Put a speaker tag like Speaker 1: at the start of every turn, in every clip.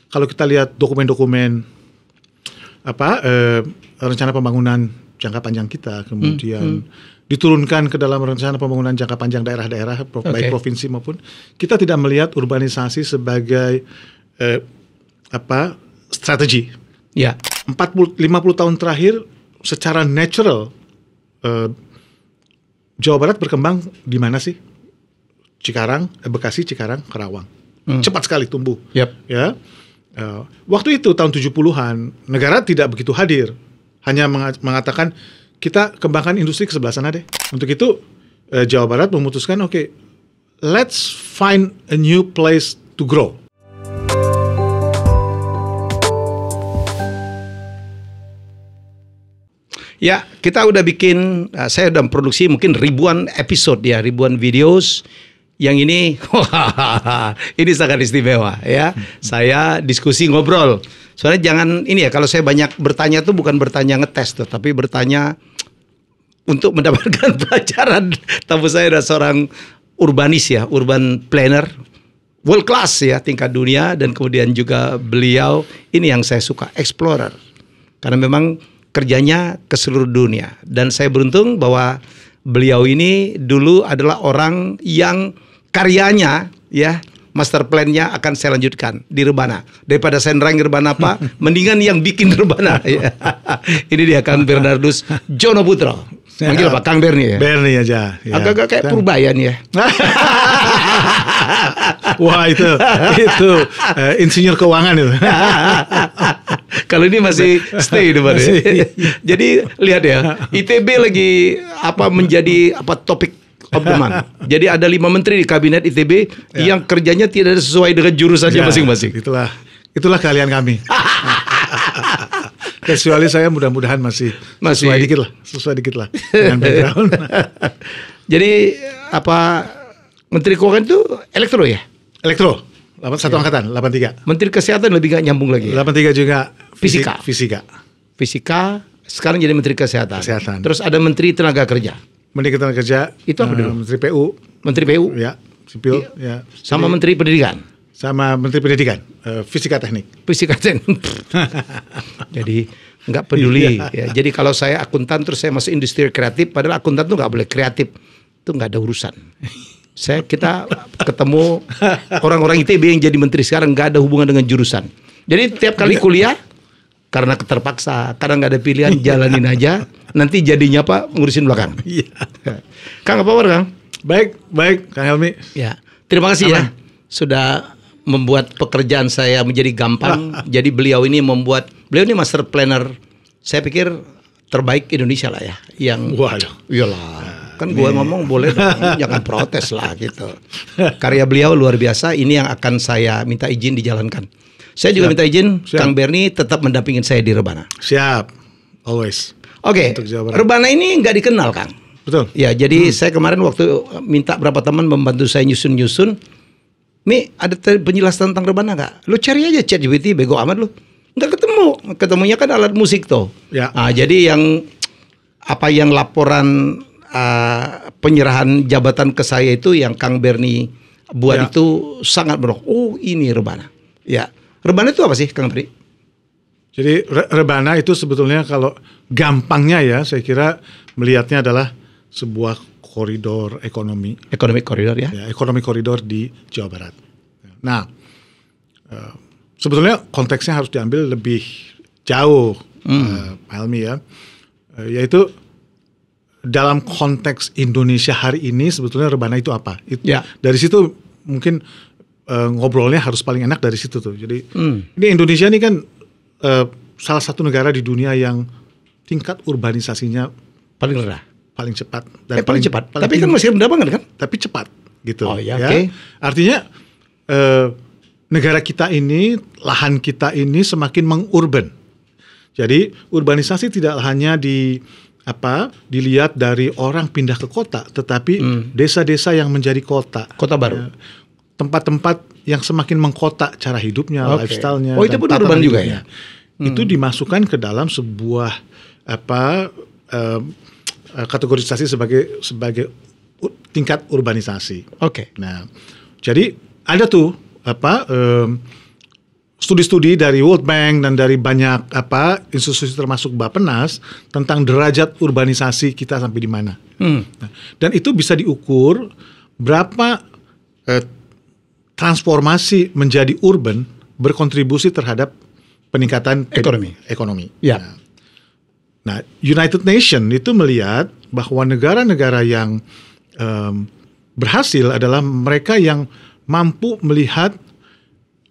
Speaker 1: kalau kita lihat dokumen-dokumen rencana pembangunan jangka panjang kita, kemudian diturunkan ke dalam rencana pembangunan jangka panjang daerah-daerah, baik provinsi maupun, kita tidak melihat urbanisasi sebagai strategi.
Speaker 2: Ya.
Speaker 1: 50 tahun terakhir secara natural Jawa Barat berkembang di mana sih? Cikarang, Bekasi, Cikarang, Karawang. Cepat sekali tumbuh.
Speaker 2: Yep.
Speaker 1: Ya. Waktu itu tahun 70-an, negara tidak begitu hadir. Hanya mengatakan kita kembangkan industri ke sebelah sana deh. Untuk itu Jawa Barat memutuskan let's find a new place to grow.
Speaker 2: Ya, kita udah bikin, saya udah produksi mungkin ribuan episode ya, ribuan videos. Yang ini, ini sangat istimewa ya. Saya diskusi ngobrol. Soalnya jangan ini ya, kalau saya banyak bertanya tuh bukan bertanya ngetes tuh, tapi bertanya untuk mendapatkan pelajaran. Tamu saya adalah seorang urbanis ya, urban planner, world class ya, tingkat dunia. Dan kemudian juga beliau, ini yang saya suka, explorer. Karena memang kerjanya ke seluruh dunia. Dan saya beruntung bahwa beliau ini dulu adalah orang yang karyanya ya, master plan-nya akan saya lanjutkan di Rebana. Daripada saya nerang Rebana apa, mendingan yang bikin Rebana. Ya. Ini dia Kang Bernardus Jono Putro. Manggil apa? Kang Berni ya?
Speaker 1: Berni aja. Ya.
Speaker 2: Agak-agak kayak Purbayan ya.
Speaker 1: Wah itu insinyur keuangan itu.
Speaker 2: Kalau ini masih stay depan ya. Jadi lihat ya, ITB lagi menjadi topik of the month. Jadi ada 5 menteri di kabinet ITB yang kerjanya tidak sesuai dengan jurusannya masing-masing.
Speaker 1: Itulah kalian kami. Kecuali saya mudah-mudahan masih sesuai dikit lah dengan background.
Speaker 2: Jadi Menteri Keuangan itu elektro ya?
Speaker 1: Elektro. Satu angkatan, 83.
Speaker 2: Menteri Kesehatan lebih gak nyambung lagi.
Speaker 1: 83 juga
Speaker 2: Fisika. Sekarang jadi Menteri Kesehatan. Terus ada Menteri Tenaga Kerja.
Speaker 1: Menteri Tenaga Kerja. Itu apa dulu? Menteri PU.
Speaker 2: Menteri PU.
Speaker 1: Ya, sipil. Ya.
Speaker 2: Sama Menteri Pendidikan.
Speaker 1: Sama Menteri Pendidikan. Fisika Teknik.
Speaker 2: Jadi nggak peduli. Ya. Jadi kalau saya akuntan terus saya masuk industri kreatif, padahal akuntan tuh nggak boleh kreatif. Itu nggak ada urusan. Kita ketemu orang-orang ITB yang jadi menteri sekarang nggak ada hubungan dengan jurusan. Jadi tiap kali kuliah karena keterpaksa, kadang nggak ada pilihan, jalanin aja. Nanti jadinya ngurusin belakang. Kang, apa kabar Kang?
Speaker 1: Baik Kang Helmi.
Speaker 2: Ya, terima kasih ya sudah membuat pekerjaan saya menjadi gampang. Jadi beliau ini master planner. Saya pikir terbaik Indonesia lah ya. Yang iyalah. Kan gue ngomong boleh dong, jangan protes lah gitu. Karya beliau luar biasa. Ini yang akan saya minta izin dijalankan. Saya juga minta izin Kang Berni tetap mendampingin saya di Rebana.
Speaker 1: Siap, always.
Speaker 2: Oke, Rebana ini nggak dikenal Kang.
Speaker 1: Betul.
Speaker 2: Ya, jadi saya kemarin waktu minta berapa teman membantu saya nyusun. Mi, ada penjelasan tentang Rebana nggak? Lu cari aja ChatGPT, bego amat lu. Nggak ketemu. Ketemunya kan alat musik tuh.
Speaker 1: Ya.
Speaker 2: Nah, jadi yang laporan penyerahan jabatan ke saya itu yang Kang Berni buat itu sangat beroh. Oh, ini Rebana. Ya. Rebana itu apa sih, Kang Berni?
Speaker 1: Jadi Rebana itu sebetulnya kalau gampangnya ya, saya kira melihatnya adalah sebuah koridor ekonomi.
Speaker 2: Ekonomi koridor ya?
Speaker 1: Ekonomi koridor di Jawa Barat. Nah, sebetulnya konteksnya harus diambil lebih jauh, Pak Helmi ya. Yaitu dalam konteks Indonesia hari ini sebetulnya Rebana itu apa? Dari situ mungkin ngobrolnya harus paling enak dari situ tuh. Jadi ini Indonesia ini kan salah satu negara di dunia yang tingkat urbanisasinya
Speaker 2: paling rendah.
Speaker 1: Paling cepat
Speaker 2: dan paling cepat. Tapi kan masih rendah banget kan?
Speaker 1: Tapi cepat gitu.
Speaker 2: Oh ya, oke.
Speaker 1: Artinya negara kita ini, lahan kita ini semakin mengurban. Jadi urbanisasi tidak hanya dilihat dari orang pindah ke kota, tetapi desa-desa yang menjadi kota.
Speaker 2: Kota baru.
Speaker 1: Tempat-tempat yang semakin mengkota cara hidupnya, lifestyle-nya.
Speaker 2: Oh, itu pun urban juga ya?
Speaker 1: Itu dimasukkan ke dalam sebuah kategorisasi sebagai tingkat urbanisasi.
Speaker 2: Oke.
Speaker 1: Nah, jadi ada tuh studi-studi dari World Bank dan dari banyak institusi termasuk Bappenas tentang derajat urbanisasi kita sampai di mana. Nah, dan itu bisa diukur berapa transformasi menjadi urban berkontribusi terhadap peningkatan ekonomi.
Speaker 2: Ya.
Speaker 1: Nah, United Nations itu melihat bahwa negara-negara yang berhasil adalah mereka yang mampu melihat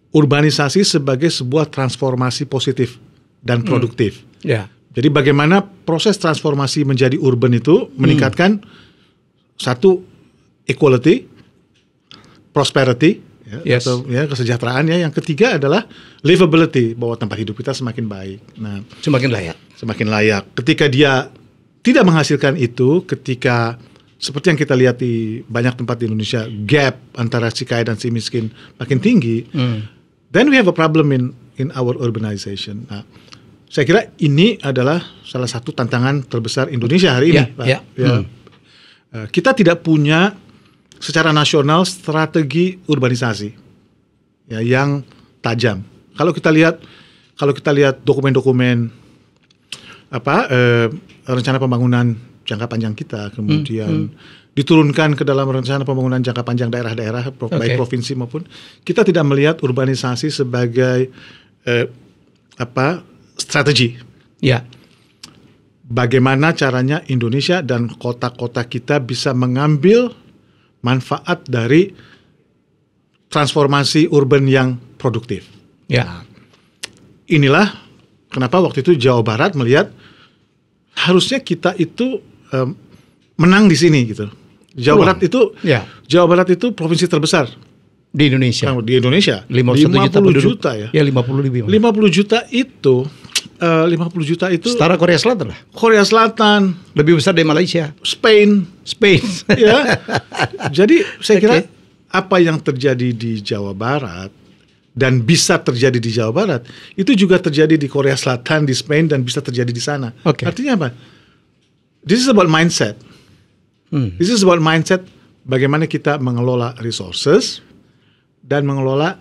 Speaker 1: urbanisasi sebagai sebuah transformasi positif dan produktif.
Speaker 2: Ya.
Speaker 1: Jadi bagaimana proses transformasi menjadi urban itu meningkatkan satu equality, prosperity, atau kesejahteraan ya. Yang ketiga adalah livability, bahwa tempat hidup kita semakin baik. Nah,
Speaker 2: semakin layak. Ketika dia tidak menghasilkan itu, ketika seperti yang kita lihat di banyak tempat di Indonesia, gap antara si kaya dan si miskin makin tinggi, then we have a problem in our urbanization. Nah, saya kira ini adalah salah satu tantangan terbesar Indonesia hari ini, Pak. Kita tidak punya secara nasional strategi urbanisasi yang tajam. Kalau kita lihat dokumen-dokumen rencana pembangunan jangka panjang kita, kemudian diturunkan ke dalam rencana pembangunan jangka panjang daerah-daerah, baik provinsi maupun, kita tidak melihat urbanisasi sebagai strategi. Ya.
Speaker 1: Bagaimana caranya Indonesia dan kota-kota kita bisa mengambil manfaat dari transformasi urban yang produktif.
Speaker 2: Ya.
Speaker 1: Nah, inilah kenapa waktu itu Jawa Barat melihat harusnya kita itu menang di sini gitu. Jawa Barat itu provinsi terbesar
Speaker 2: di Indonesia.
Speaker 1: 50 juta ya.
Speaker 2: Ya 50 lebih.
Speaker 1: 50 juta itu
Speaker 2: setara Korea Selatan lah.
Speaker 1: Korea Selatan
Speaker 2: lebih besar dari Malaysia.
Speaker 1: Spain. Ya. Jadi saya kira apa yang terjadi di Jawa Barat dan bisa terjadi di Jawa Barat itu juga terjadi di Korea Selatan, di Spain, dan bisa terjadi di sana. Artinya apa? This is about mindset. This is about mindset, bagaimana kita mengelola resources dan mengelola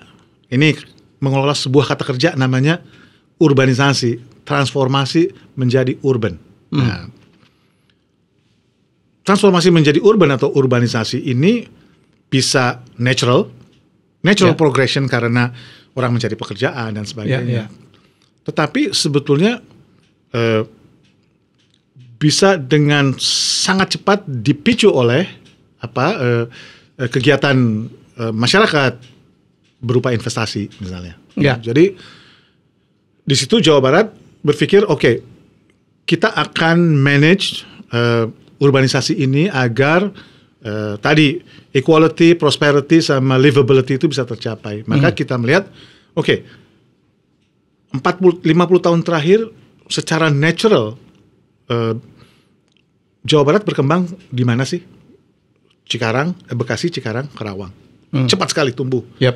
Speaker 1: sebuah kata kerja namanya urbanisasi, transformasi menjadi urban. Nah, transformasi menjadi urban atau urbanisasi ini bisa natural progression karena orang mencari pekerjaan dan sebagainya. Tetapi sebetulnya bisa dengan sangat cepat dipicu oleh kegiatan masyarakat berupa investasi misalnya. Jadi di situ Jawa Barat berpikir kita akan manage urbanisasi ini agar tadi equality, prosperity sama livability itu bisa tercapai. Maka kita melihat 50 tahun terakhir secara natural Jawa Barat berkembang di mana sih? Bekasi, Cikarang, Karawang. Cepat sekali tumbuh. Ya.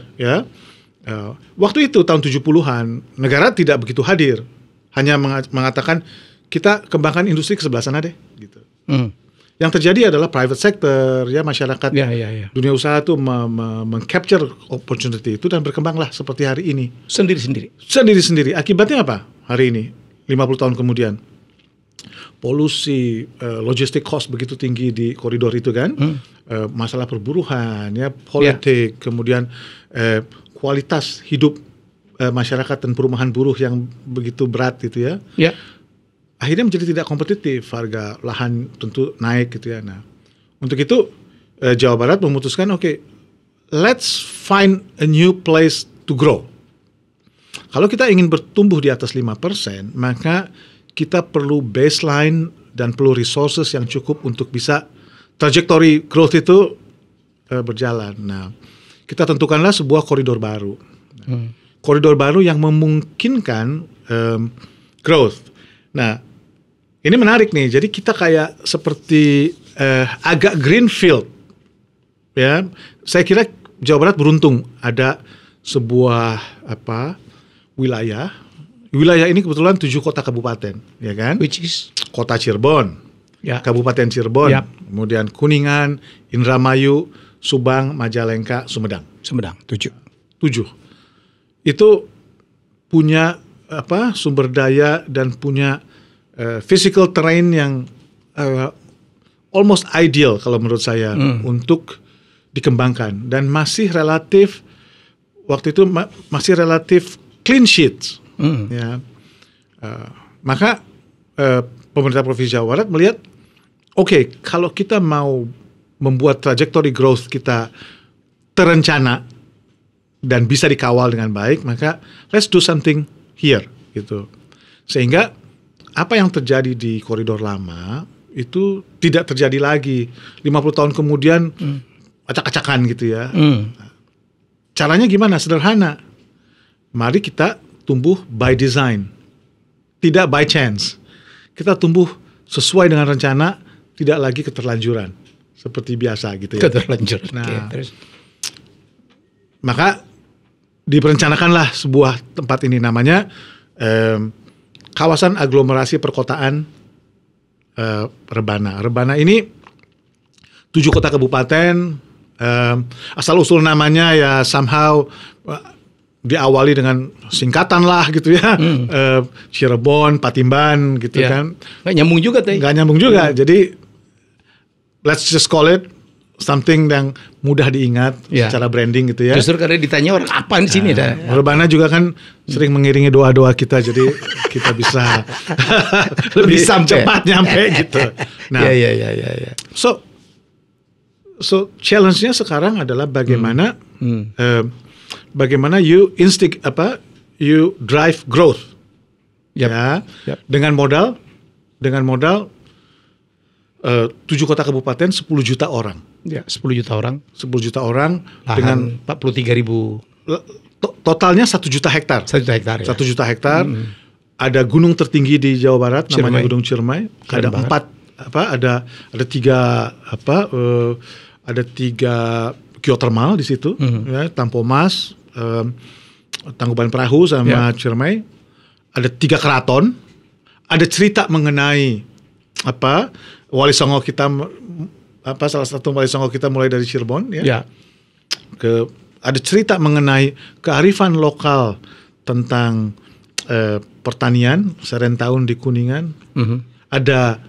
Speaker 1: Waktu itu tahun 70-an negara tidak begitu hadir. Hanya mengatakan kita kembangkan industri ke sebelah sana deh gitu. Yang terjadi adalah private sector, ya masyarakat dunia usaha itu meng-capture opportunity itu dan berkembanglah seperti hari ini. Sendiri-sendiri. Akibatnya apa hari ini? 50 tahun kemudian. Polusi, logistik cost begitu tinggi di koridor itu kan. Masalah perburuhan, ya politik, kemudian kualitas hidup masyarakat dan perumahan buruh yang begitu berat gitu ya. Akhirnya menjadi tidak kompetitif, harga lahan tentu naik gitu ya. Nah, untuk itu Jawa Barat memutuskan let's find a new place to grow. Kalau kita ingin bertumbuh di atas 5%, maka kita perlu baseline dan perlu resources yang cukup untuk bisa trajectory growth itu berjalan. Nah, kita tentukanlah sebuah koridor baru. Koridor baru yang memungkinkan growth. Nah, ini menarik nih. Jadi kita kayak seperti agak greenfield. Ya, saya kira Jawa Barat beruntung ada sebuah wilayah. Wilayah ini kebetulan 7 kota kabupaten, ya kan?
Speaker 2: Which is
Speaker 1: Kota Cirebon, Kabupaten Cirebon, kemudian Kuningan, Indramayu, Subang, Majalengka, Sumedang.
Speaker 2: 7.
Speaker 1: Itu punya sumber daya dan punya physical terrain yang almost ideal kalau menurut saya untuk dikembangkan, dan masih relatif waktu itu masih relatif clean sheet. Ya. Maka pemerintah Provinsi Jawa Barat melihat, oke, kalau kita mau membuat trajectory growth kita terencana dan bisa dikawal dengan baik, maka let's do something here gitu. Sehingga apa yang terjadi di koridor lama itu tidak terjadi lagi 50 tahun kemudian acak-acakan gitu ya. Caranya gimana? Sederhana. Mari kita tumbuh by design, tidak by chance. Kita tumbuh sesuai dengan rencana, tidak lagi keterlanjuran seperti biasa gitu ya.
Speaker 2: Keterlanjuran.
Speaker 1: Nah, terus maka diperencanakanlah sebuah tempat ini, namanya kawasan aglomerasi perkotaan Rebana. Rebana ini 7 kota kabupaten, asal usul namanya ya somehow diawali dengan singkatan lah gitu ya, Cirebon, Patimban gitu kan.
Speaker 2: Nggak nyambung juga teh.
Speaker 1: Nggak nyambung juga. Jadi let's just call it something yang mudah diingat secara branding gitu ya.
Speaker 2: Justru karena ditanya orang apa di sini dah.
Speaker 1: Rebana juga kan sering mengiringi doa-doa kita, jadi kita bisa lebih cepat nyampe gitu. Nah,
Speaker 2: ya.
Speaker 1: So challenge-nya sekarang adalah bagaimana bagaimana you drive growth. Ya. Dengan modal 7 kota kabupaten, 10 juta orang.
Speaker 2: Ya, 10 juta orang.
Speaker 1: 10 juta orang
Speaker 2: lahan
Speaker 1: dengan
Speaker 2: 43.000.
Speaker 1: Totalnya 1 juta hektar.
Speaker 2: 1 juta hektar.
Speaker 1: 1 juta hektar. Ada gunung tertinggi di Jawa Barat, namanya Gunung Ciremai. Ada 4 ada 3 geothermal di situ, ya, Tampomas, Tangkuban Perahu sama Ciremai. Ada 3 keraton. Ada cerita mengenai Wali Songo kita, salah satu Wali Songo kita mulai dari Cirebon ya. Ada cerita mengenai kearifan lokal tentang pertanian Serentahun di Kuningan. Ada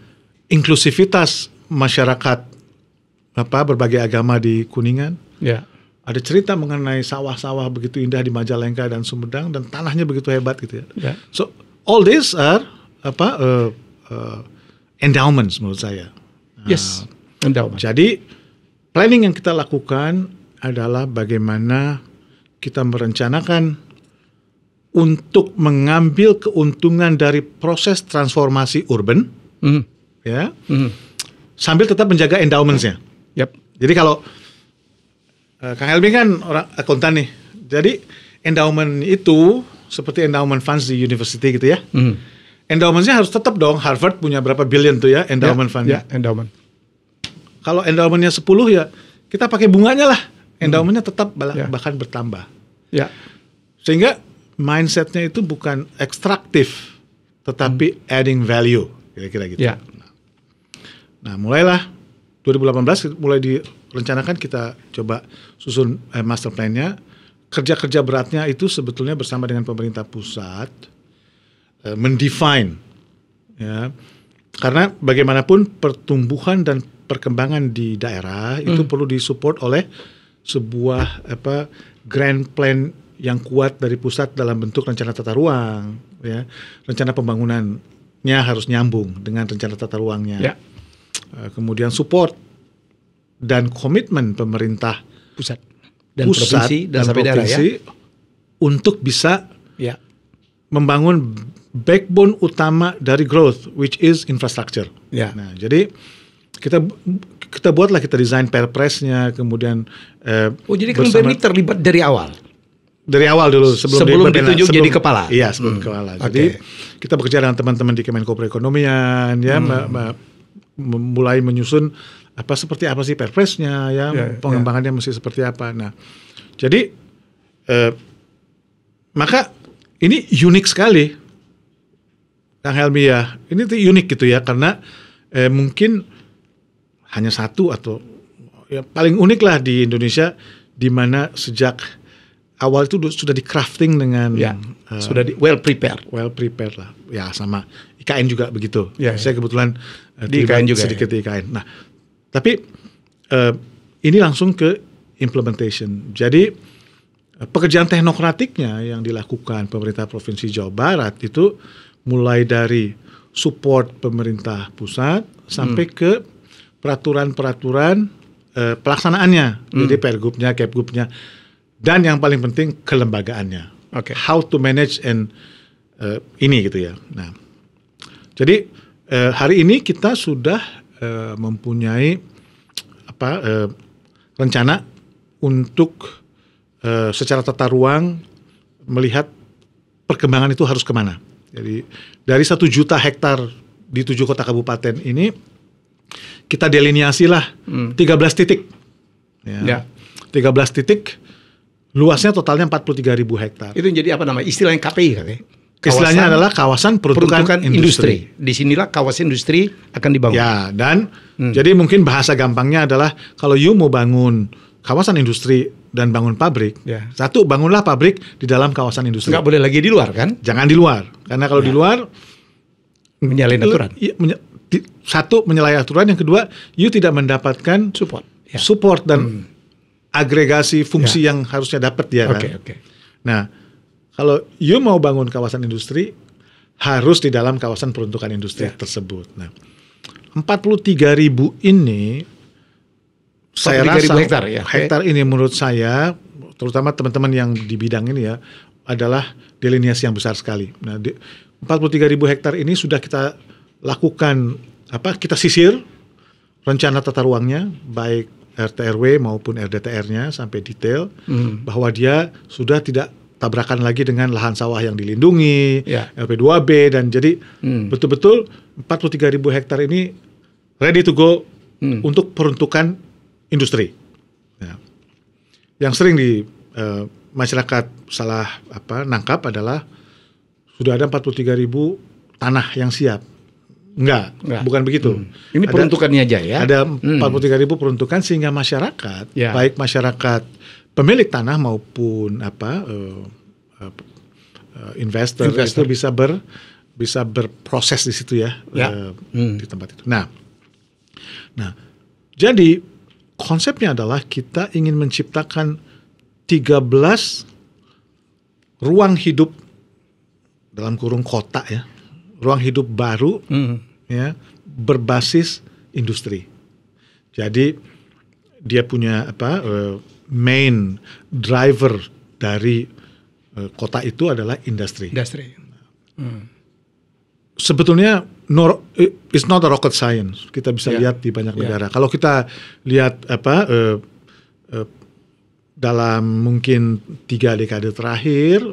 Speaker 1: inklusivitas masyarakat berbagai agama di Kuningan. Ada cerita mengenai sawah-sawah begitu indah di Majalengka dan Sumedang, dan tanahnya begitu hebat gitu ya. So all these are endowments menurut saya.
Speaker 2: Yes, endowment.
Speaker 1: Jadi planning yang kita lakukan adalah bagaimana kita merencanakan untuk mengambil keuntungan dari proses transformasi urban, sambil tetap menjaga endowments-nya. Jadi kalau Kang Helmi kan orang akuntan nih, jadi endowment itu seperti endowment funds di university gitu ya. Endowment-nya harus tetap dong. Harvard punya berapa billion tuh ya endowment fund-nya.
Speaker 2: Endowment.
Speaker 1: Kalau endowment-nya 10 ya kita pakai bunganya lah. Endowment-nya tetap bahkan bertambah. Sehingga mindset-nya itu bukan ekstraktif, tetapi adding value, kira-kira gitu. Nah, mulailah 2018 mulai direncanakan, kita coba susun master plan-nya. Kerja-kerja beratnya itu sebetulnya bersama dengan pemerintah pusat, mendefine, ya, karena bagaimanapun pertumbuhan dan perkembangan di daerah itu perlu disupport oleh sebuah grand plan yang kuat dari pusat dalam bentuk rencana tata ruang, ya, rencana pembangunannya harus nyambung dengan rencana tata ruangnya, kemudian support dan komitmen pemerintah
Speaker 2: pusat dan provinsi
Speaker 1: untuk bisa membangun backbone utama dari growth, which is infrastructure. Nah, jadi kita buatlah, kita desain perpresnya, kemudian
Speaker 2: jadi Kang Berni terlibat dari awal.
Speaker 1: Dari awal dulu
Speaker 2: sebelum ditunjuk jadi kepala.
Speaker 1: Iya, sebelum kepala. Jadi kita bekerja dengan teman-teman di Kemenko Perekonomian, ya, mulai menyusun seperti apa sih perpresnya, ya, pengembangannya mesti seperti apa. Nah, jadi maka ini unik sekali, Kang Helmi ya. Ini tuh unik gitu ya, karena mungkin hanya satu atau ya paling unik lah di Indonesia, di mana sejak awal itu sudah di crafting dengan
Speaker 2: sudah well prepared
Speaker 1: lah. Ya sama IKN juga begitu. Saya kebetulan
Speaker 2: di IKN juga
Speaker 1: sedikit di IKN. Nah, tapi ini langsung ke implementation. Jadi pekerjaan teknokratiknya yang dilakukan pemerintah Provinsi Jawa Barat itu mulai dari support pemerintah pusat sampai ke peraturan-peraturan pelaksanaannya. Jadi Pergubnya, Kepgubnya, dan yang paling penting kelembagaannya. How to manage and ini gitu ya. Nah, jadi hari ini kita sudah mempunyai rencana untuk secara tata ruang melihat perkembangan itu harus kemana. Jadi dari 1 juta hektar di 7 kota kabupaten ini kita deliniasi lah 13 titik. 13 titik, luasnya totalnya 43.000 hektar.
Speaker 2: Itu jadi apa namanya? Istilahnya KPI kan ya?
Speaker 1: Istilahnya adalah kawasan peruntukan industri.
Speaker 2: Disinilah kawasan industri akan dibangun.
Speaker 1: Ya, dan jadi mungkin bahasa gampangnya adalah kalau you mau bangun kawasan industri dan bangun pabrik, satu bangunlah pabrik di dalam kawasan industri.
Speaker 2: Nggak boleh lagi di luar kan?
Speaker 1: Jangan di luar, karena kalau di luar
Speaker 2: menyalahi aturan.
Speaker 1: Satu menyalahi aturan, yang kedua you tidak mendapatkan support dan agregasi fungsi yang harusnya dapat dia kan. Nah, kalau you mau bangun kawasan industri harus di dalam kawasan peruntukan industri tersebut. Nah, 43.000 ini saya rasa hektar ini menurut saya, terutama teman-teman yang di bidang ini ya, adalah deliniasi yang besar sekali. Nah, 43.000 hektar ini sudah kita lakukan kita sisir rencana tata ruangnya, baik RT/RW maupun RDTR-nya sampai detail, bahwa dia sudah tidak tabrakan lagi dengan lahan sawah yang dilindungi, LP2B, dan jadi betul-betul 43.000 hektar ini ready to go untuk peruntukan industri. Nah, yang sering di masyarakat salah nangkap adalah sudah ada 43.000 tanah yang siap. Enggak, bukan begitu.
Speaker 2: Ini peruntukannya aja ya.
Speaker 1: Ada 43.000 peruntukan sehingga masyarakat, baik masyarakat pemilik tanah maupun investor itu bisa berproses di situ ya, di tempat itu. Nah, jadi konsepnya adalah kita ingin menciptakan 13 ruang hidup dalam kurung kota ya, ruang hidup baru ya, berbasis industri. Jadi dia punya main driver dari kota itu adalah industri. Sebetulnya it's not a rocket science. Kita bisa lihat di banyak negara. Kalau kita lihat dalam mungkin 3 dekade terakhir,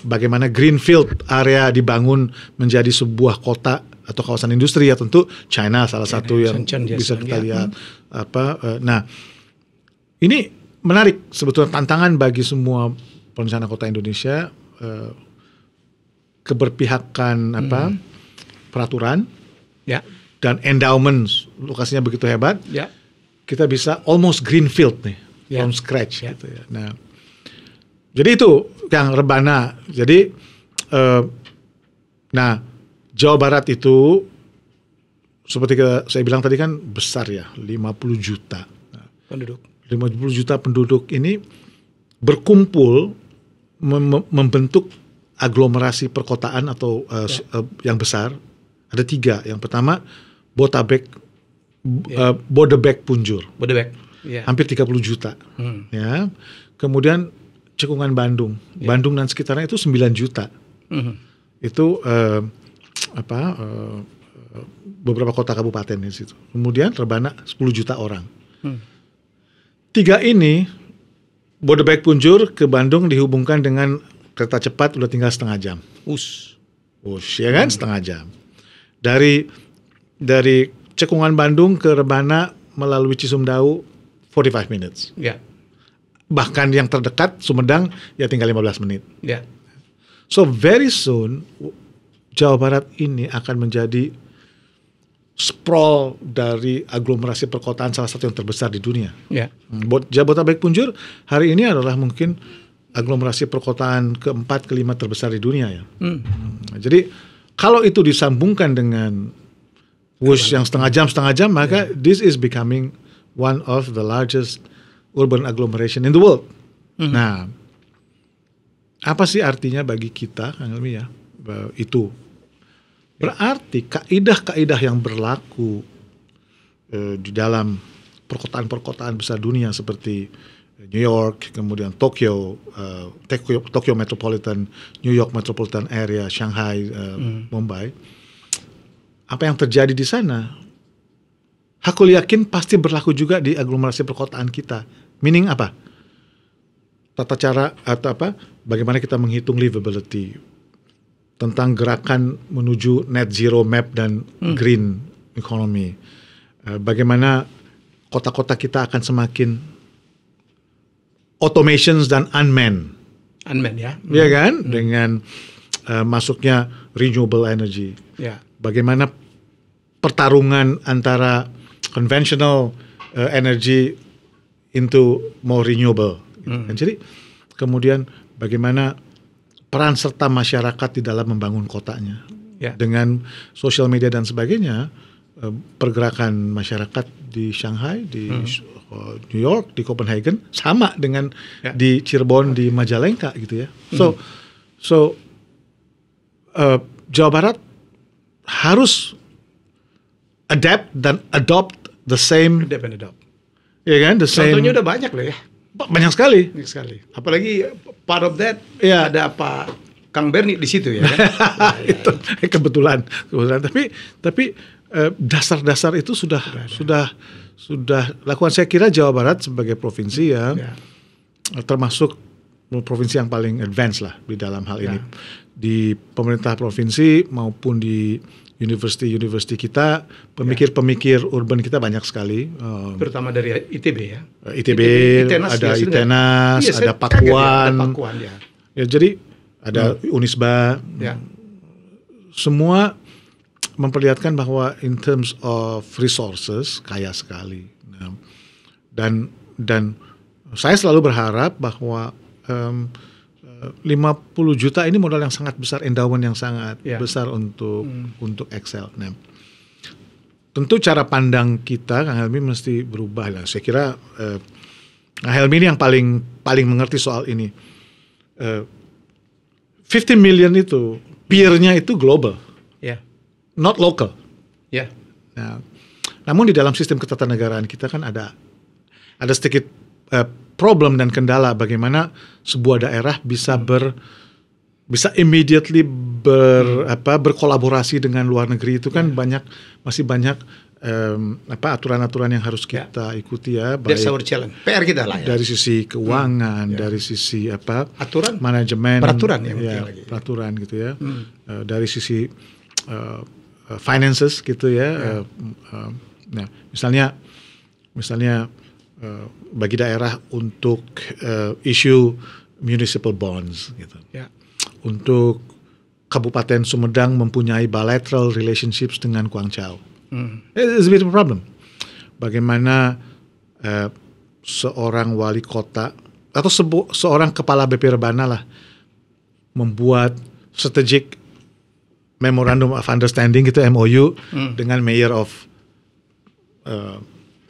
Speaker 1: bagaimana greenfield area dibangun menjadi sebuah kota atau kawasan industri, ya tentu China salah satu yang bisa kita lihat. Nah, ini menarik sebetulnya, tantangan bagi semua perencana kota Indonesia. Keberpihakan peraturan dan endowment lokasinya begitu hebat, kita bisa almost greenfield nih, from scratch gitu ya. Nah, jadi itu yang Rebana. Jadi Jawa Barat itu seperti saya bilang tadi kan besar ya, 50 juta
Speaker 2: penduduk.
Speaker 1: 50 juta penduduk ini berkumpul membentuk aglomerasi perkotaan atau yang besar. Ada 3. Yang pertama Bodebek Punjur. Hampir 30 juta. Ya. Kemudian Cekungan Bandung. Bandung dan sekitarnya itu 9 juta. Itu beberapa kota kabupaten di situ. Kemudian Rebana 10 juta orang. 3 ini, Bodebek Punjur ke Bandung dihubungkan dengan kereta cepat udah tinggal setengah jam. Ya kan, setengah jam. Dari Cekungan Bandung ke Rebana melalui Cisumdawu 45 minutes. Bahkan yang terdekat Sumedang ya tinggal 15 menit. So very soon Jawa Barat ini akan menjadi sprawl dari aglomerasi perkotaan salah satu yang terbesar di dunia.
Speaker 2: Ya.
Speaker 1: Jabodetabek Punjur hari ini adalah mungkin aglomerasi perkotaan keempat, kelima terbesar di dunia ya. Jadi kalau itu disambungkan dengan wush yang setengah jam, maka this is becoming one of the largest urban agglomeration in the world. Nah, apa sih artinya bagi kita, Kang Helmy ya, itu? Berarti kaidah-kaidah yang berlaku di dalam perkotaan-perkotaan besar dunia seperti New York, kemudian Tokyo Metropolitan, New York Metropolitan Area, Shanghai, Mumbai. Apa yang terjadi di sana, aku yakin pasti berlaku juga di aglomerasi perkotaan kita. Meaning apa? Tata cara atau apa? Bagaimana kita menghitung livability, tentang gerakan menuju net zero map dan green economy. Bagaimana kota-kota kita akan semakin automations dan unmanned.
Speaker 2: Unmanned ya.
Speaker 1: Iya kan? Dengan masuknya renewable energy.
Speaker 2: Ya.
Speaker 1: Bagaimana pertarungan antara conventional energy into more renewable. Dan jadi kemudian bagaimana peran serta masyarakat di dalam membangun kotanya. Dengan social media dan sebagainya, pergerakan masyarakat di Shanghai, di New York, di Copenhagen sama dengan di Cirebon, di Majalengka gitu ya. So Jawa Barat harus adapt dan adopt the same.
Speaker 2: Adapt and adopt.
Speaker 1: Ya kan? The same.
Speaker 2: Contohnya udah banyak loh ya.
Speaker 1: Banyak sekali.
Speaker 2: Banyak sekali. Apalagi part of that ada Pak Kang Berni di situ ya kan?
Speaker 1: Itu kebetulan. Tapi dasar-dasar itu sudah lakukan. Saya kira Jawa Barat sebagai provinsi termasuk provinsi yang paling advance lah di dalam hal ini. Di pemerintah provinsi maupun di university kita, pemikir-pemikir urban kita banyak sekali.
Speaker 2: Terutama dari ITB ya.
Speaker 1: ITB, ada ITENAS, ada Pakuan. Ya, jadi ada Unisba. Semua memperlihatkan bahwa in terms of resources kaya sekali. Dan saya selalu berharap bahwa 50 juta ini modal yang sangat besar, endowment yang sangat besar untuk Excel. Nah, tentu cara pandang kita, Kang Helmy, mesti berubah lah. Saya kira Kang Helmy ini yang paling mengerti soal ini. 50 million itu peer-nya itu global, not local. Nah, namun di dalam sistem ketatanegaraan kita kan ada sedikit problem dan kendala bagaimana sebuah daerah bisa immediately berkolaborasi dengan luar negeri. Itu kan masih banyak aturan-aturan yang harus kita ikuti ya.
Speaker 2: That's our challenge. PR kita lah ya.
Speaker 1: Dari sisi keuangan, dari sisi
Speaker 2: aturan,
Speaker 1: manajemen,
Speaker 2: peraturan yang lagi.
Speaker 1: Peraturan gitu ya. Dari sisi finances gitu ya. Nah, misalnya bagi daerah untuk issue municipal bonds gitu. Untuk Kabupaten Sumedang mempunyai bilateral relationships dengan Guangzhou. It's a bit of a problem. Bagaimana seorang wali kota atau seorang kepala BP Rebana lah membuat strategic memorandum of understanding gitu, MOU dengan mayor of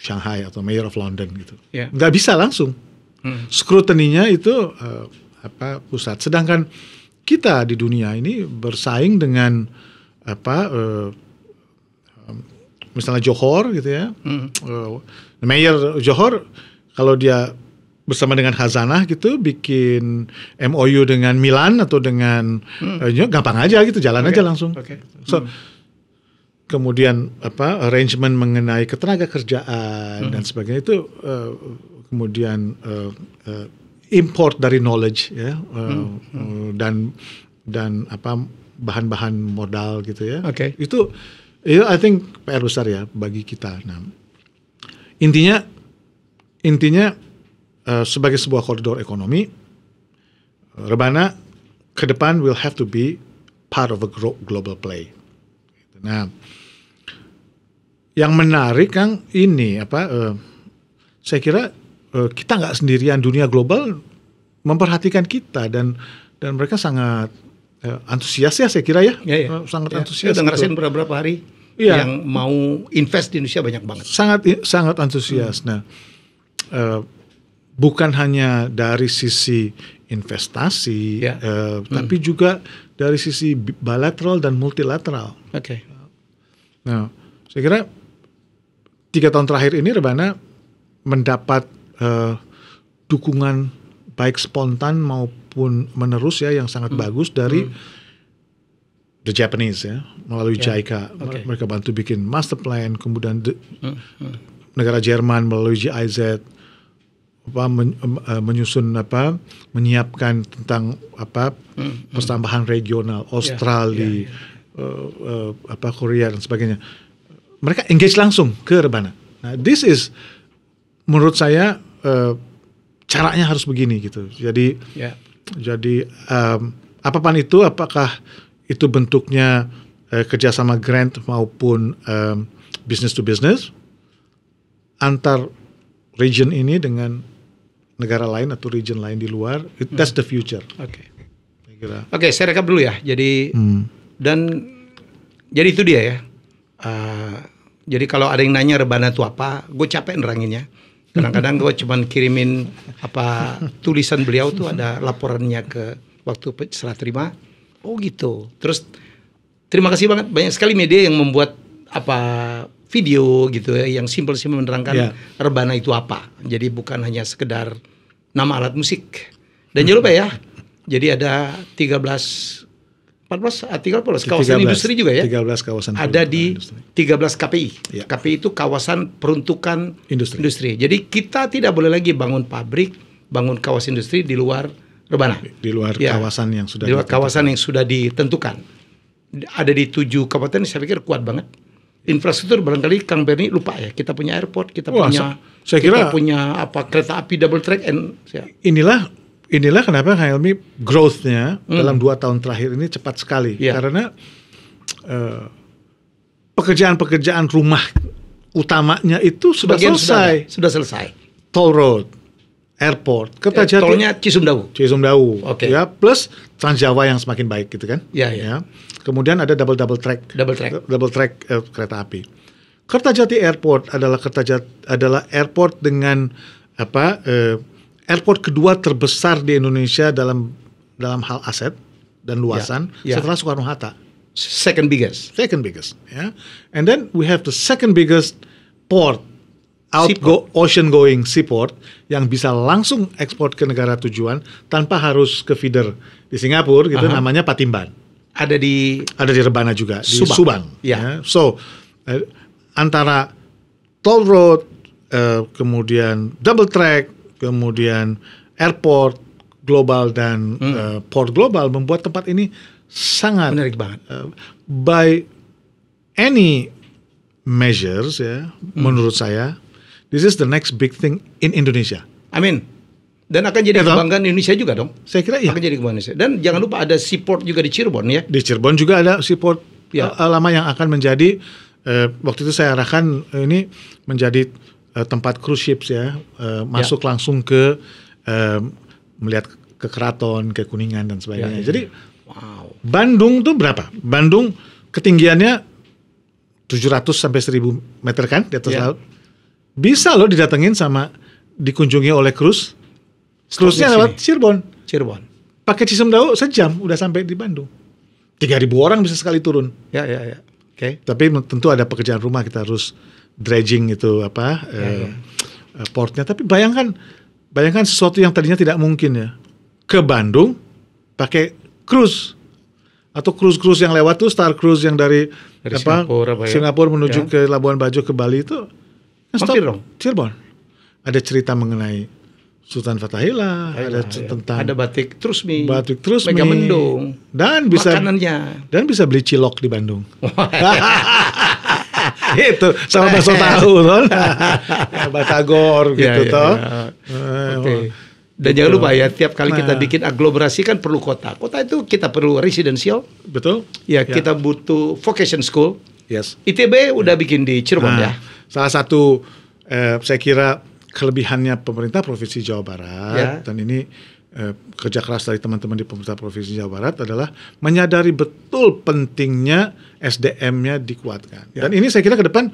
Speaker 1: Shanghai atau Mayor of London gitu, nggak bisa langsung. Scrutiny-nya itu pusat. Sedangkan kita di dunia ini bersaing dengan misalnya Johor gitu ya, Mayor Johor kalau dia bersama dengan Khazanah gitu bikin MOU dengan Milan atau dengan gampang aja gitu, jalan aja langsung. So kemudian arrangement mengenai ketenaga kerjaan dan sebagainya itu kemudian import dari knowledge ya, dan bahan-bahan modal gitu ya. Itu I think PR besar ya bagi kita. Nah, intinya sebagai sebuah koridor ekonomi, Rebana ke depan will have to be part of a global play. Nah, yang menarik Kang ini saya kira kita nggak sendirian, dunia global memperhatikan kita dan mereka sangat antusias ya saya kira ya. Sangat antusias.
Speaker 2: Udah ngerasain beberapa hari yang mau invest di Indonesia banyak banget.
Speaker 1: Sangat antusias. Nah, bukan hanya dari sisi investasi, tapi juga dari sisi bilateral dan multilateral. Nah, saya kira 3 tahun terakhir ini Rebana mendapat dukungan baik spontan maupun menerus ya yang sangat bagus dari the Japanese ya, melalui JICA. Mereka bantu bikin master plan, kemudian negara Jerman melalui GIZ menyusun menyiapkan tentang pertambahan regional, Australia, Korea dan sebagainya. Mereka engage langsung ke Rebana. Nah, this is menurut saya caranya harus begini gitu. Jadi apapun itu, apakah itu bentuknya kerjasama grant maupun business to business antar region ini dengan negara lain atau region lain di luar, that's the future.
Speaker 2: Oke, saya rekap dulu ya. Jadi jadi itu dia ya. Jadi kalau ada yang nanya Rebana itu apa, gue capek neranginnya. Kadang-kadang gue cuman kirimin tulisan beliau tuh ada laporannya ke waktu serah terima. Oh gitu. Terus terima kasih banyak sekali media yang membuat video gitu ya yang simpel menerangkan Rebana itu apa. Jadi bukan hanya sekedar nama alat musik. Dan jangan lupa ya. Jadi ada 13 kawasan industri juga ya.
Speaker 1: 13 kawasan
Speaker 2: ada di 13 KPI. KPI itu kawasan peruntukan industri. Jadi kita tidak boleh lagi bangun pabrik, bangun kawasan industri di luar Rebana.
Speaker 1: Di luar kawasan yang sudah
Speaker 2: kawasan yang sudah ditentukan. Ada di 7 kabupaten, saya pikir kuat banget. Infrastruktur barangkali Kang Berni lupa ya. Kita punya airport, kita punya kereta api double track
Speaker 1: Inilah kenapa Kang Helmy growth-nya dalam 2 tahun terakhir ini cepat sekali. Karena pekerjaan-pekerjaan rumah utamanya itu sudah selesai.
Speaker 2: Sudah selesai.
Speaker 1: Toll road, airport, Kertajati.
Speaker 2: Tolnya Cisumdawu.
Speaker 1: Ya, plus Trans Jawa yang semakin baik gitu kan. Ya. Kemudian ada double track kereta api. Kertajati Airport adalah airport dengan airport kedua terbesar di Indonesia dalam hal aset dan luasan setelah Soekarno-Hatta.
Speaker 2: Second biggest.
Speaker 1: Ya. And then we have the second biggest port, ocean going seaport yang bisa langsung ekspor ke negara tujuan tanpa harus ke feeder di Singapura gitu, namanya Patimban.
Speaker 2: Ada di
Speaker 1: Rebana juga, di Subang.
Speaker 2: Ya.
Speaker 1: So antara toll road, kemudian double track, kemudian airport global dan port global membuat tempat ini sangat
Speaker 2: menarik banget.
Speaker 1: By any measures ya, menurut saya, this is the next big thing in Indonesia.
Speaker 2: Amin. Dan akan jadi kebanggaan Indonesia juga dong.
Speaker 1: Saya kira
Speaker 2: akan jadi kebanggaan Indonesia. Dan jangan lupa ada seaport juga di Cirebon ya.
Speaker 1: Di Cirebon juga ada seaport lama yang akan menjadi waktu itu saya arahkan ini menjadi tempat cruise ships ya, masuk langsung ke melihat ke Keraton, ke Kuningan dan sebagainya. Jadi Bandung tuh berapa? Bandung ketinggiannya 700 sampai 1000 meter kan di atas laut. Bisa loh didatengin sama dikunjungi oleh cruise. Cruise-nya lewat Cirebon. Pakai Cisumdawu sejam udah sampai di Bandung. 3.000 orang bisa sekali turun.
Speaker 2: Ya. Oke.
Speaker 1: Tapi tentu ada pekerjaan rumah, kita harus dredging itu portnya. Tapi bayangkan sesuatu yang tadinya tidak mungkin ya. Ke Bandung pakai cruise atau cruise yang lewat tuh Star Cruise yang dari Singapura menuju ke Labuan Bajo ke Bali itu. Cirebon. Ada cerita mengenai Sultan Fathahillah,
Speaker 2: ada batik Trusmi,
Speaker 1: Megamendung, dan bisa beli cilok di Bandung. Itu sama bakso tahu kan, batagor gitu toh.
Speaker 2: Dan jangan lupa ya, tiap kali kita bikin aglomerasi kan perlu kota. Kota itu kita perlu residensial.
Speaker 1: Betul.
Speaker 2: Ya, kita butuh vocation school.
Speaker 1: Yes.
Speaker 2: ITB udah bikin di Cirebon ya.
Speaker 1: Salah satu saya kira kelebihannya pemerintah Provinsi Jawa Barat dan ini kerja keras dari teman-teman di pemerintah Provinsi Jawa Barat adalah menyadari betul pentingnya SDM-nya dikuatkan. Dan ini saya kira ke depan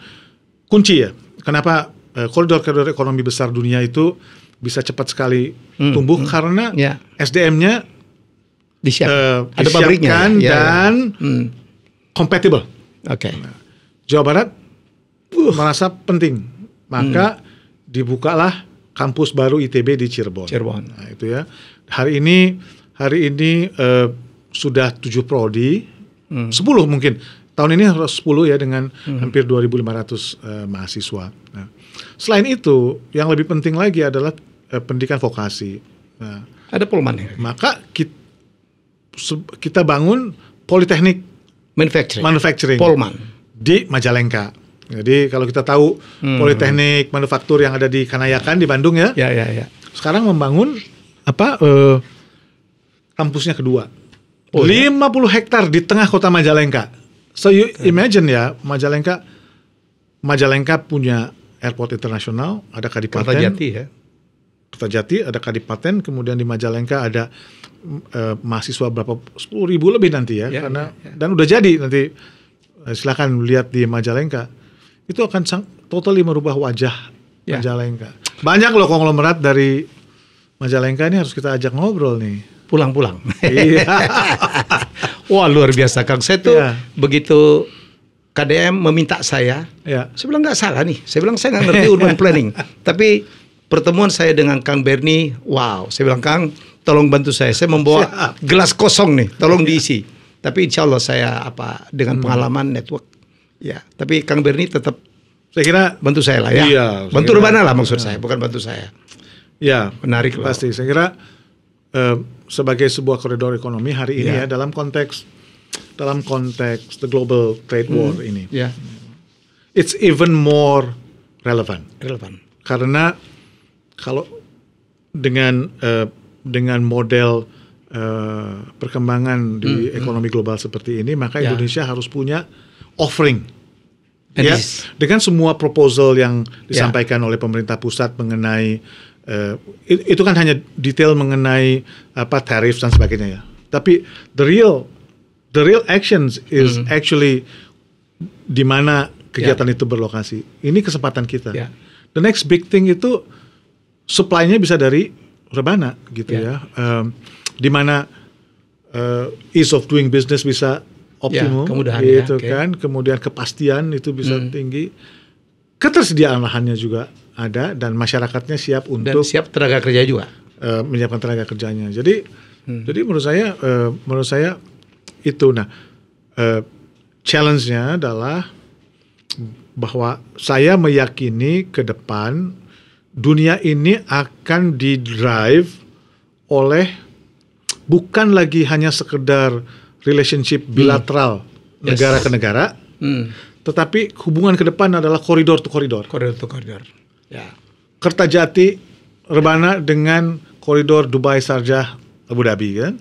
Speaker 1: kunci ya. Kenapa koridor-koridor ekonomi besar dunia itu bisa cepat sekali tumbuh karena SDM-nya disiapkan dan compatible.
Speaker 2: Nah,
Speaker 1: Jawa Barat merasa penting, maka dibukalah kampus baru ITB di Cirebon. Nah, itu ya. Hari ini sudah 7 prodi, 10 mungkin. Tahun ini harus 10 ya dengan hampir 2.500 mahasiswa. Nah, selain itu, yang lebih penting lagi adalah pendidikan vokasi. Nah,
Speaker 2: ada Polman ya?
Speaker 1: Maka kita bangun Politeknik Manufacturing
Speaker 2: Polman
Speaker 1: di Majalengka. Jadi kalau kita tahu Politeknik Manufaktur yang ada di Kanayakan di Bandung ya. Sekarang membangun kampusnya kedua. 50 hektar di tengah kota Majalengka. So you imagine ya, Majalengka punya airport internasional, ada kadipaten. Kertajati ada kadipaten, kemudian di Majalengka ada mahasiswa berapa 10.000 lebih nanti ya, dan udah jadi nanti silakan lihat di Majalengka. Itu akan totally merubah wajah Majalengka. Banyak loh konglomerat dari Majalengka ini harus kita ajak ngobrol nih.
Speaker 2: Pulang-pulang. Wah luar biasa Kang. Saya tuh begitu KDM meminta saya bilang nggak salah nih. Saya bilang saya nggak ngerti urban planning. Tapi pertemuan saya dengan Kang Bernie, wow. Saya bilang Kang, tolong bantu saya. Saya membawa gelas kosong nih, tolong diisi. Tapi insya Allah saya dengan pengalaman network. Ya, tapi Kang Bernie tetap
Speaker 1: saya kira
Speaker 2: bantu saya lah ya.
Speaker 1: Iya,
Speaker 2: bantu Urbana lah maksud saya, bukan bantu saya.
Speaker 1: Ya,
Speaker 2: menarik loh.
Speaker 1: Pasti. Saya kira sebagai sebuah koridor ekonomi hari ini ya dalam konteks the global trade war ini, it's even more relevant. Karena kalau dengan model perkembangan di ekonomi global seperti ini, maka Indonesia harus punya offering. Dengan semua proposal yang disampaikan oleh pemerintah pusat mengenai itu kan hanya detail mengenai tarif dan sebagainya ya. Tapi the real actions is actually di mana kegiatan itu berlokasi. Ini kesempatan kita. The next big thing itu supply-nya bisa dari Rebana gitu ya. Di mana ease of doing business bisa optimum gitu kan. Kemudian kepastian itu bisa tinggi. Ketersediaan lahannya juga ada dan masyarakatnya siap untuk
Speaker 2: siap tenaga kerja juga.
Speaker 1: Menyiapkan tenaga kerjanya. Jadi menurut saya itu challenge-nya adalah bahwa saya meyakini ke depan dunia ini akan didrive oleh bukan lagi hanya sekedar relationship bilateral negara ke negara, tetapi hubungan ke depan adalah koridor to koridor. Kertajati Rebana dengan koridor Dubai Sharjah Abu Dhabi kan.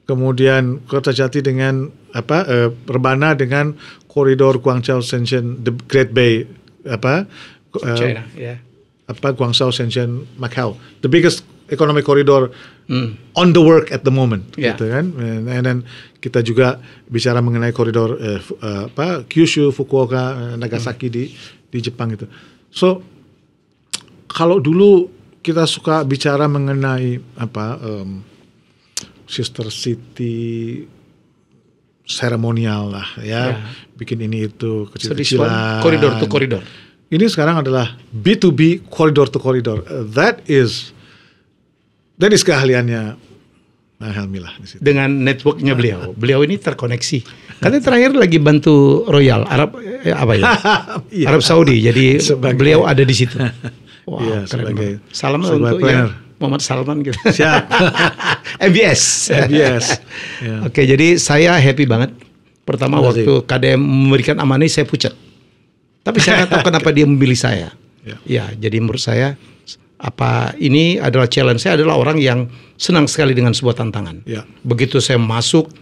Speaker 1: Kemudian Kertajati dengan Rebana dengan koridor Guangzhou Shenzhen the Great Bay
Speaker 2: China,
Speaker 1: Guangzhou Shenzhen Macau, the biggest economic corridor on the work at the moment, gitu kan. And then kita juga bicara mengenai koridor Kyushu, Fukuoka, Nagasaki di Jepang itu. So kalau dulu kita suka bicara mengenai sister city seremonial lah ya, bikin ini itu kecil-kecilan.
Speaker 2: Koridor to koridor.
Speaker 1: Ini sekarang adalah B2B, koridor to koridor. That is keahliannya Helmi lah di situ.
Speaker 2: Dengan networknya beliau ini terkoneksi. Katanya terakhir lagi bantu Royal Arab Arab Saudi. Jadi beliau ada di situ. Wow, keren. Salam untuk Muhammad Salman gitu.
Speaker 1: Siap.
Speaker 2: MBS. Oke, jadi saya happy banget. Pertama waktu KDM memberikan amanah saya pucat. Tapi saya nggak tahu kenapa dia memilih saya. Ya, jadi menurut saya ini adalah challenge. Saya adalah orang yang senang sekali dengan sebuah tantangan. Begitu saya masuk,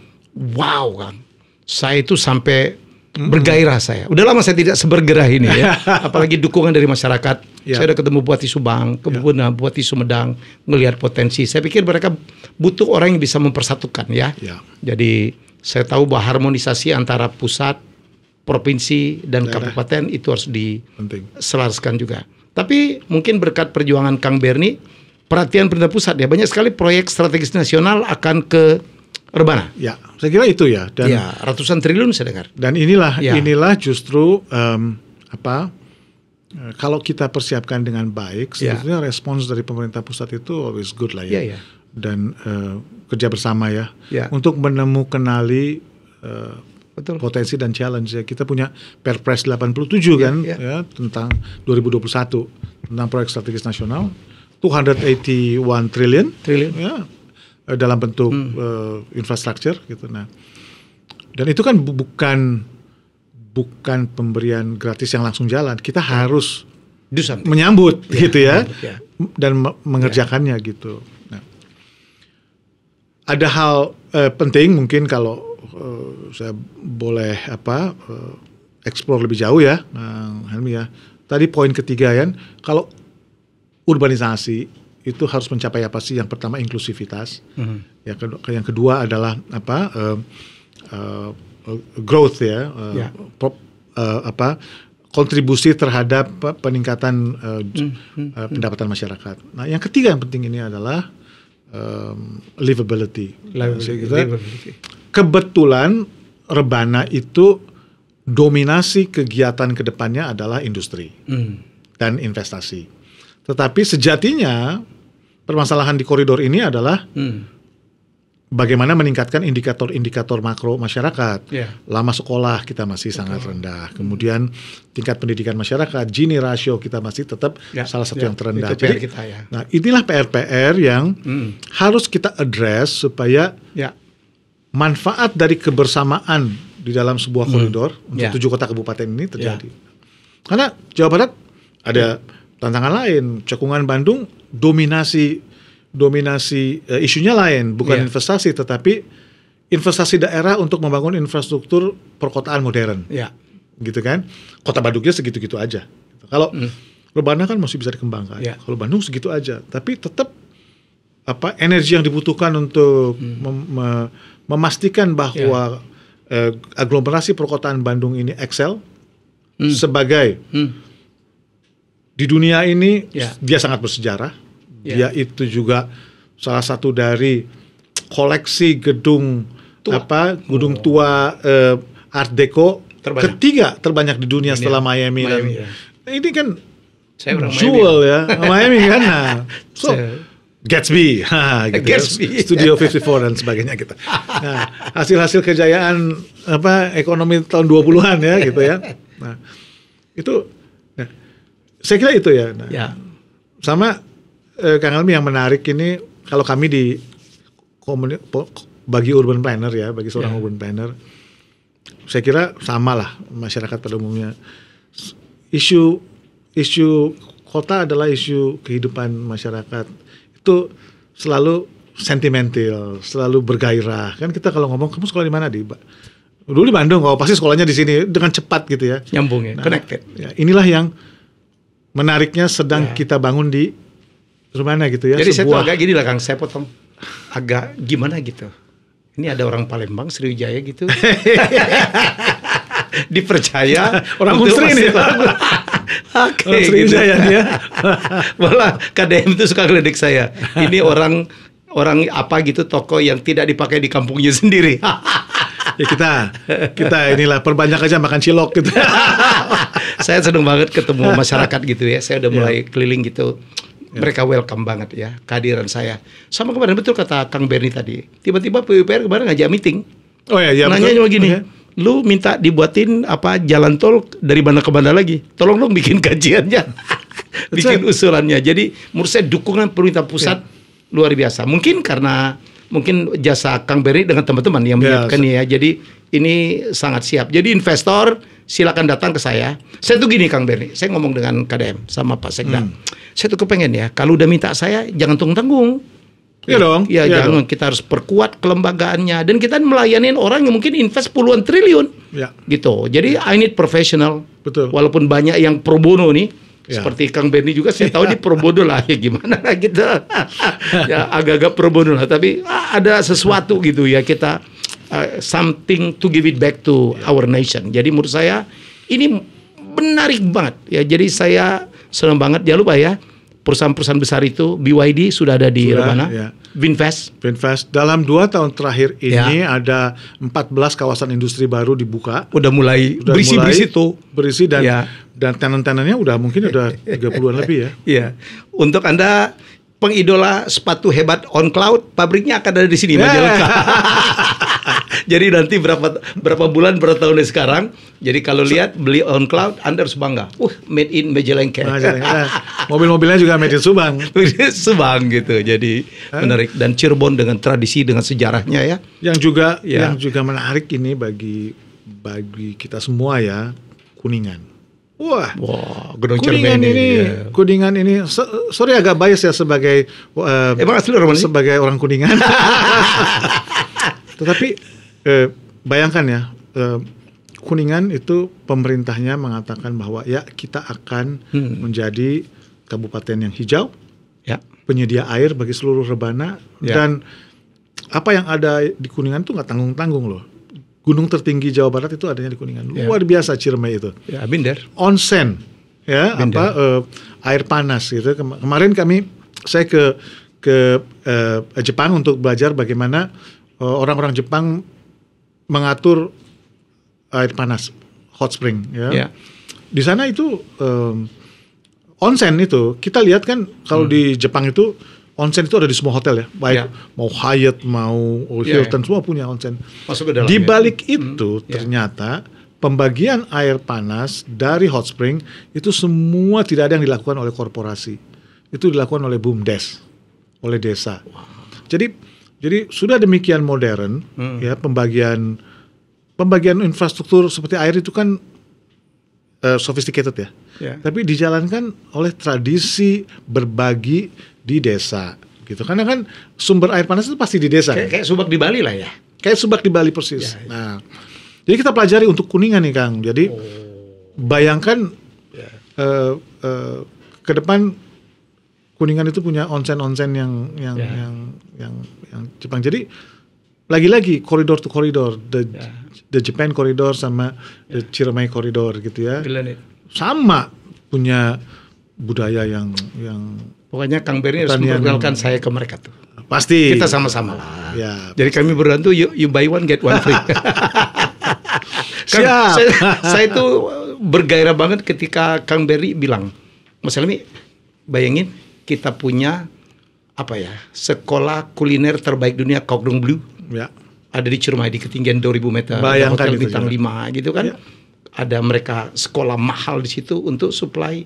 Speaker 2: wow kan. Saya itu sampai bergairah saya. Udah lama saya tidak sebergerah ini ya. Apalagi dukungan dari masyarakat. Saya udah ketemu Bupati Subang, Bupati Sumedang, ngelihat potensi. Saya pikir mereka butuh orang yang bisa mempersatukan ya. Jadi saya tahu bahwa harmonisasi antara pusat, provinsi dan kabupaten itu harus diselaraskan juga. Tapi mungkin berkat perjuangan Kang Bernie, perhatian pemerintah pusat ya, banyak sekali proyek strategis nasional akan ke Rebana.
Speaker 1: Ya, saya kira itu ya. Dan
Speaker 2: ratusan triliun saya dengar.
Speaker 1: Dan inilah justru kalau kita persiapkan dengan baik, sebetulnya respons dari pemerintah pusat itu always good lah ya. Dan kerja bersama ya. Untuk menemukanali potensi dan challenge ya. Kita punya Perpres 87 kan ya tentang 2021 tentang proyek strategis nasional 281 triliun ya. Dalam bentuk infrastruktur gitu. Nah, dan itu kan bukan pemberian gratis yang langsung jalan. Kita harus menyambut gitu ya, dan mengerjakannya gitu. Nah, ada hal penting mungkin kalau saya boleh explore lebih jauh ya, Helmi ya. Tadi poin ketiga ya, kalau urbanisasi itu harus mencapai apa sih? Yang pertama inklusivitas, yang kedua adalah growth ya, kontribusi terhadap peningkatan pendapatan masyarakat. Nah, yang ketiga yang penting ini adalah livability. Kebetulan Rebana itu dominasi kegiatan kedepannya adalah industri dan investasi. Tetapi sejatinya permasalahan di koridor ini adalah bagaimana meningkatkan indikator-indikator makro masyarakat. Lama sekolah kita masih sangat rendah. Kemudian tingkat pendidikan masyarakat, Gini ratio kita masih tetap salah satu yang terendah. Jadi, nah inilah PR-PR yang harus kita address supaya manfaat dari kebersamaan di dalam sebuah koridor untuk 7 kota kabupaten ini terjadi. Karena Jawa Barat ada tantangan lain, cekungan Bandung dominasi isunya lain, bukan investasi tetapi investasi daerah untuk membangun infrastruktur perkotaan modern, gitu kan? Kota Bandungnya segitu-gitu aja. Kalau Rebana kan masih bisa dikembangkan, kalau Bandung segitu aja, tapi tetap energi yang dibutuhkan untuk memastikan bahwa aglomerasi perkotaan Bandung ini excel sebagai di dunia ini dia sangat bersejarah. Dia itu juga salah satu dari koleksi gedung tua Art Deco ketiga terbanyak di dunia setelah Miami. Ini kan jewel ya, Miami kan. Nah, Gatsby, gitu Gatsby. Ya. Studio 54 dan sebagainya gitu. Nah, hasil-hasil kejayaan ekonomi tahun 20-an ya gitu ya. Nah, itu saya kira itu ya. Nah, sama Kang Helmi yang menarik ini kalau kami di bagi urban planner ya, bagi seorang urban planner, saya kira sama lah masyarakat pada umumnya. Isu kota adalah isu kehidupan masyarakat. Itu selalu sentimental, selalu bergairah. Kan kita kalau ngomong kamu sekolah di mana dulu di Bandung, pasti sekolahnya di sini dengan cepat gitu ya.
Speaker 2: Nyambung ya, connected.
Speaker 1: Ya, inilah yang menariknya sedang kita bangun di Rebana gitu ya.
Speaker 2: Jadi saya tuh agak gini lah Kang, saya potong agak gimana gitu. Ini ada orang Palembang, Sriwijaya gitu. Dipercaya
Speaker 1: orang Unsri ini.
Speaker 2: Oke, Sriwijaya gitu. Ya. Malah KDM itu suka ngeledek saya. Ini orang apa gitu toko yang tidak dipakai di kampungnya sendiri.
Speaker 1: Ya kita inilah perbanyak aja makan cilok gitu.
Speaker 2: Saya seneng banget ketemu masyarakat gitu ya. Saya udah mulai keliling gitu. Mereka welcome banget ya kehadiran saya. Sama kemarin betul kata Kang Bernie tadi. Tiba-tiba PUPR kemarin ngajak meeting.
Speaker 1: Oh ya,
Speaker 2: nanya cuma gini. Lu minta dibuatin jalan tol dari mana ke mana lagi? Tolong dong bikin kajiannya. Bikin usulannya. Jadi menurut saya dukungan pemerintah pusat luar biasa. Mungkin karena jasa Kang Bernie dengan teman-teman yang menyiapkan ya. Jadi ini sangat siap. Jadi investor silakan datang ke saya. Saya tuh gini Kang Bernie, saya ngomong dengan KDM sama Pak Sekda. Saya tuh kepengen ya, kalau udah minta saya jangan tanggung-tanggung.
Speaker 1: Iya dong.
Speaker 2: Ya jangan, kita harus perkuat kelembagaannya dan kita melayani orang yang mungkin invest puluhan triliun. Gitu. Jadi I need professional.
Speaker 1: Betul.
Speaker 2: Walaupun banyak yang pro bono nih, seperti Kang Berni juga saya tahu dia pro bono lah, ya gimana lah kita. Ya agak-agak pro bono lah, tapi ada sesuatu gitu ya, kita something to give it back to our nation. Jadi menurut saya ini menarik banget ya. Jadi saya senang banget. Jangan lupa ya, perusahaan-perusahaan besar itu, BYD sudah ada di Rebana, Vinfast.
Speaker 1: Dalam 2 tahun terakhir ini ada 14 kawasan industri baru dibuka.
Speaker 2: Udah mulai berisi tuh.
Speaker 1: Berisi dan tenan-tenannya udah mungkin udah 30-an lebih ya.
Speaker 2: Iya. Untuk Anda pengidola sepatu hebat on cloud, pabriknya akan ada di sini, Majalengka. Jadi nanti berapa bulan, berapa tahun dari sekarang. Jadi kalau lihat beli on cloud, Anda harus bangga. Made in Majalengka.
Speaker 1: Mobil-mobilnya juga made in Subang.
Speaker 2: Subang gitu. Jadi menarik, dan Cirebon dengan tradisi, dengan sejarahnya ya.
Speaker 1: Yang juga menarik ini bagi kita semua ya, Kuningan. Wah, Kuningan ini, sorry agak bias ya sebagai
Speaker 2: emang asli orang
Speaker 1: sebagai orang Kuningan. Tetapi bayangkan ya, Kuningan itu pemerintahnya mengatakan bahwa ya kita akan menjadi kabupaten yang hijau, penyedia air bagi seluruh Rebana, dan apa yang ada di Kuningan itu nggak tanggung-tanggung loh. Gunung tertinggi Jawa Barat itu adanya di Kuningan. Luar biasa Ciremai itu.
Speaker 2: Ya, Binder.
Speaker 1: Onsen, ya, air panas gitu. Kemarin saya ke Jepang untuk belajar bagaimana orang-orang Jepang mengatur air panas, hot spring. Ya. Di sana itu onsen itu kita lihat kan kalau di Jepang itu onsen itu ada di semua hotel ya, baik mau Hyatt, mau Hilton, semua punya onsen.
Speaker 2: Masuk ke dalam.
Speaker 1: Di balik itu ternyata pembagian air panas dari hot spring itu semua tidak ada yang dilakukan oleh korporasi, itu dilakukan oleh BUMDes, oleh desa. Jadi sudah demikian modern ya, pembagian infrastruktur seperti air itu kan sophisticated ya. Tapi dijalankan oleh tradisi berbagi di desa gitu. Karena kan sumber air panas itu pasti di desa.
Speaker 2: Kayak Subak di Bali lah ya.
Speaker 1: Kayak Subak di Bali persis. Nah, jadi kita pelajari untuk Kuningan nih Kang. Jadi bayangkan ke depan Kuningan itu punya onsen-onsen yang Jepang. Jadi lagi-lagi koridor to koridor, the Japan corridor sama the Ciremai corridor gitu ya. Sama punya budaya yang
Speaker 2: pokoknya Kang Berni harus memperkenalkan saya ke mereka tuh.
Speaker 1: Pasti.
Speaker 2: Kita sama-sama lah.
Speaker 1: Ya.
Speaker 2: Jadi kami berdua tuh you buy one get one free.
Speaker 1: Siap.
Speaker 2: Saya itu bergairah banget ketika Kang Berni bilang, Mas Helmi, bayangin kita punya sekolah kuliner terbaik dunia, Cordon Bleu.
Speaker 1: Ya.
Speaker 2: Ada di Ciremai di ketinggian 2000 meter.
Speaker 1: Bayangkan
Speaker 2: hotel bintang 5 gitu kan.
Speaker 1: Ya.
Speaker 2: Ada mereka sekolah mahal di situ untuk supply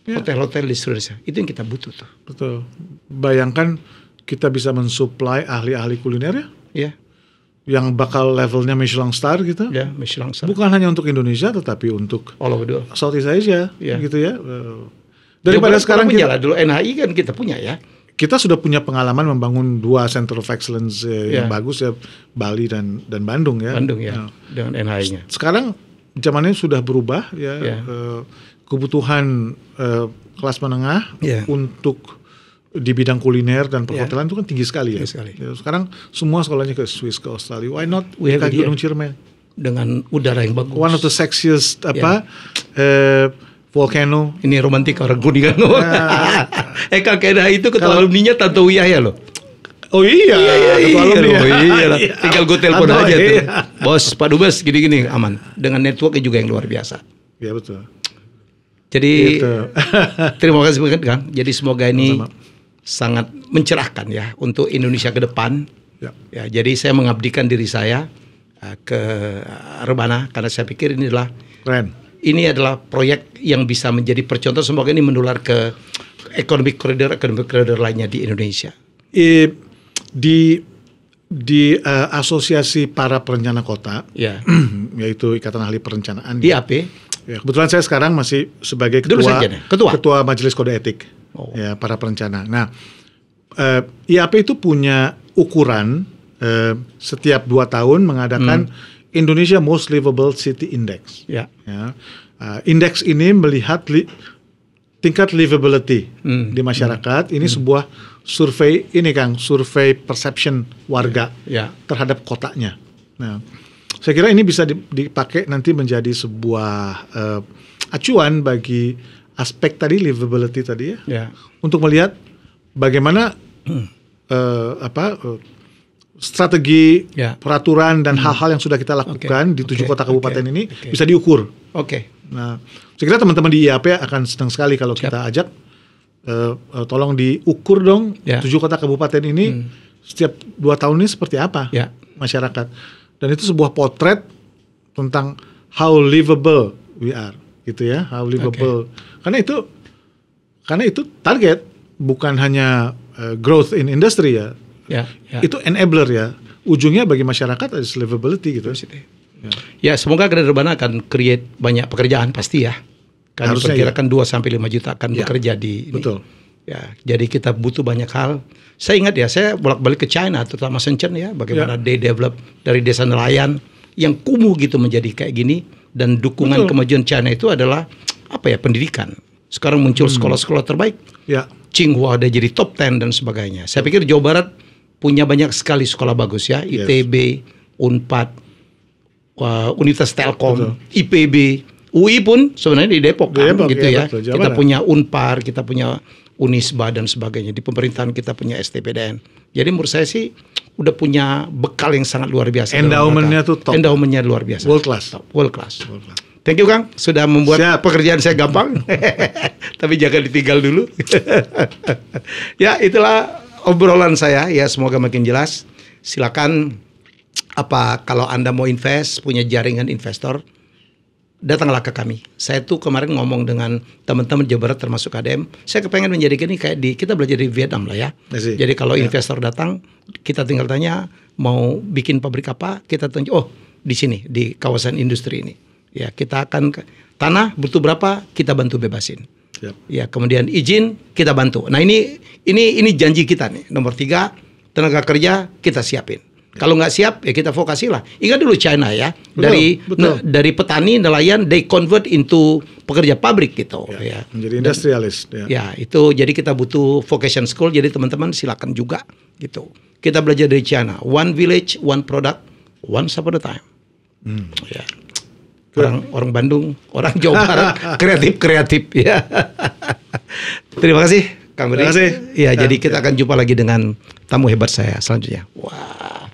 Speaker 2: hotel-hotel di seluruh Indonesia. Itu yang kita butuh tuh.
Speaker 1: Betul. Bayangkan kita bisa mensuplai ahli-ahli kuliner ya. Yang bakal levelnya Michelin Star gitu.
Speaker 2: Ya, Michelin Star.
Speaker 1: Bukan hanya untuk Indonesia tetapi untuk
Speaker 2: all over the world.
Speaker 1: Southeast Asia gitu ya. Daripada sekarang
Speaker 2: kita dulu NHI kan kita punya ya.
Speaker 1: Kita sudah punya pengalaman membangun 2 Center of Excellence yang bagus ya, Bali dan Bandung ya.
Speaker 2: Bandung ya, dengan NHI-nya.
Speaker 1: Sekarang zamannya sudah berubah ya. Kebutuhan kelas menengah untuk di bidang kuliner dan perhotelan itu kan tinggi sekali ya. Sekarang semua sekolahnya ke Swiss, ke Australia. Why not kita Gunung Ciremai
Speaker 2: dengan udara yang bagus.
Speaker 1: One of the sexiest volcano.
Speaker 2: Ini romantik orang Kuningan. Kang NHI itu ketua alumninya Tante Wiyahya loh.
Speaker 1: Oh iya.
Speaker 2: Tinggal gue telepon aja tuh. Bos, Pak Dubes gini-gini aman. Dengan networknya juga yang luar biasa.
Speaker 1: Iya betul.
Speaker 2: Jadi terima kasih banget Kang. Jadi semoga ini sangat mencerahkan ya untuk Indonesia ke depan. Ya, jadi saya mengabdikan diri saya ke Rebana karena saya pikir ini adalah
Speaker 1: keren.
Speaker 2: Ini adalah proyek yang bisa menjadi percontoh. Semoga ini menular ke ekonomi koridor lainnya di Indonesia.
Speaker 1: Di asosiasi para perencana kota, yaitu Ikatan Ahli Perencanaan.
Speaker 2: IAP.
Speaker 1: Ya, kebetulan saya sekarang masih sebagai ketua Majelis Kode Etik ya para perencana. Nah, IAP itu punya ukuran setiap 2 tahun mengadakan Indonesia Most Livable City Index.
Speaker 2: Ya.
Speaker 1: Indeks ini melihat tingkat livability di masyarakat. Ini sebuah survei ini Kang, survei perception warga terhadap kotanya. Nah, saya kira ini bisa dipakai nanti menjadi sebuah acuan bagi aspek tadi livability tadi untuk melihat bagaimana strategi, peraturan dan hal-hal yang sudah kita lakukan di 7 kota kabupaten ini bisa diukur. Nah, saya kira teman-teman di IAP akan senang sekali kalau kita ajak, tolong diukur dong 7 kota kabupaten ini setiap 2 tahun ini seperti apa masyarakat. Dan itu sebuah potret tentang how livable we are, gitu ya, how livable. Karena itu target, bukan hanya growth in industry ya. Itu enabler ya. Ujungnya bagi masyarakat ada livability gitu.
Speaker 2: Ya, semoga Rebana akan create banyak pekerjaan pasti ya. Kan diperkirakan 2-5 juta akan bekerja di ini.
Speaker 1: Betul.
Speaker 2: Ya, jadi kita butuh banyak hal. Saya ingat ya, saya bolak-balik ke China, terutama Shenzhen ya, bagaimana they develop dari desa nelayan yang kumuh gitu menjadi kayak gini, dan dukungan kemajuan China itu adalah pendidikan. Sekarang muncul sekolah-sekolah terbaik. Tsinghua ada jadi top 10 dan sebagainya. Saya pikir Jawa Barat punya banyak sekali sekolah bagus ya, ITB, Unpad, Universitas Telkom, IPB, UI pun sebenarnya di Depok kan, gitu ya. Betul, kita punya Unpar, kita punya Unisba dan sebagainya. Di pemerintahan kita punya STPDN. Jadi menurut saya sih udah punya bekal yang sangat luar biasa.
Speaker 1: Endowmentnya tuh top.
Speaker 2: Endowmentnya luar biasa.
Speaker 1: World class.
Speaker 2: World class. Thank you Kang, sudah membuat pekerjaan saya gampang. Tapi jangan ditinggal dulu. Ya, itulah obrolan saya ya, semoga makin jelas. Silakan kalau Anda mau invest, punya jaringan investor, datanglah ke kami. Saya tuh kemarin ngomong dengan teman-teman Jawa Barat termasuk ADM, saya kepengen menjadikan ini kayak kita belajar di Vietnam lah ya. Jadi kalau investor datang, kita tinggal tanya mau bikin pabrik apa, kita tanya di sini di kawasan industri ini. Ya, kita akan tanah butuh berapa, kita bantu bebasin. Ya, kemudian izin kita bantu. Nah, ini janji kita nih. Nomor 3, tenaga kerja kita siapin. Kalau nggak siap ya kita vokasi lah. Ingat dulu China ya, dari petani nelayan they convert into pekerja pabrik gitu ya.
Speaker 1: Menjadi industrialis.
Speaker 2: Ya, itu jadi kita butuh vocation school. Jadi teman-teman silakan juga gitu. Kita belajar dari China. One village, one product, one step at a time. Ya. Orang Bandung, orang Jawa Barat, kreatif ya. Terima kasih, Kang Budi.
Speaker 1: Terima kasih.
Speaker 2: Ya, jadi kita akan jumpa lagi dengan tamu hebat saya selanjutnya. Wah,